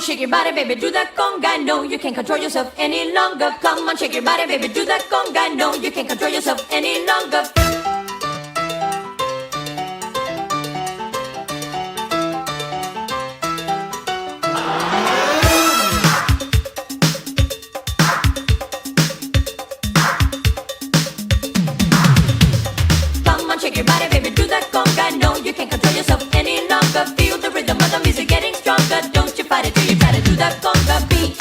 shake your body, baby, do that conga. No, you can't control yourself any longer. Come on, shake your body, baby, do that conga. No, you can't control yourself any longer. Come on, shake your body, baby, do that conga. No, you can't control yourself any longer. Feel the rhythm of the music getting stronger. Don't you fight it till you try to do that conga beat.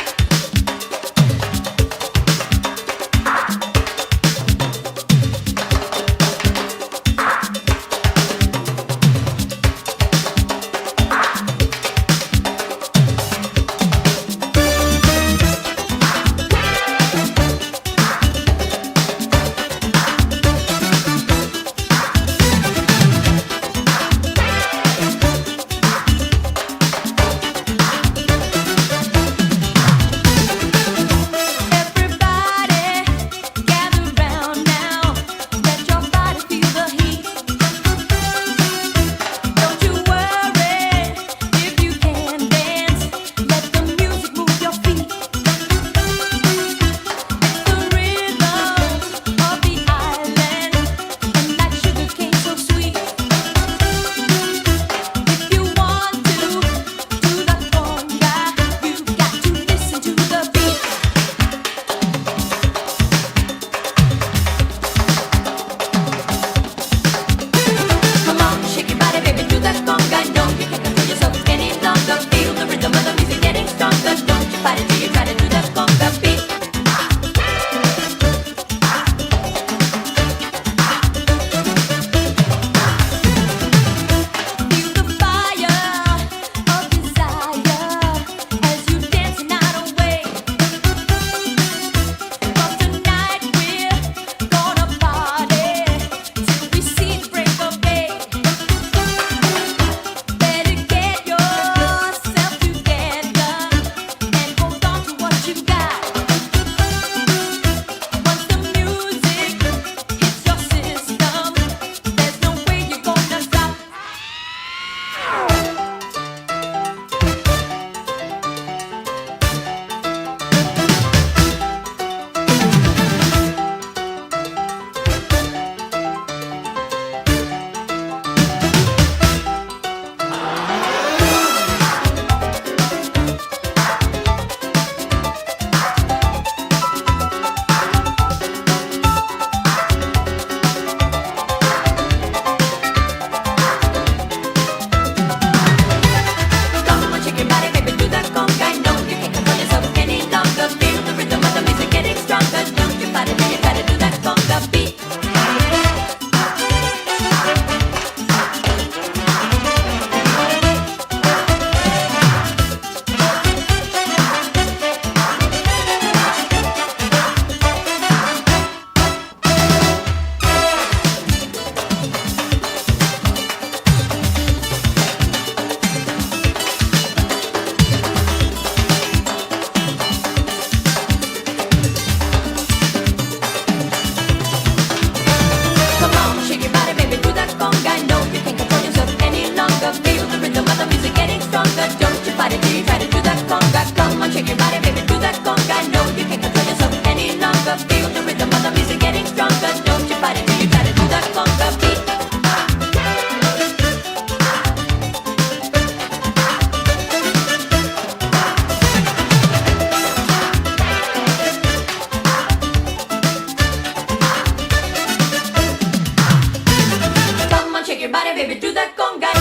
Shake your body, baby, do that conga.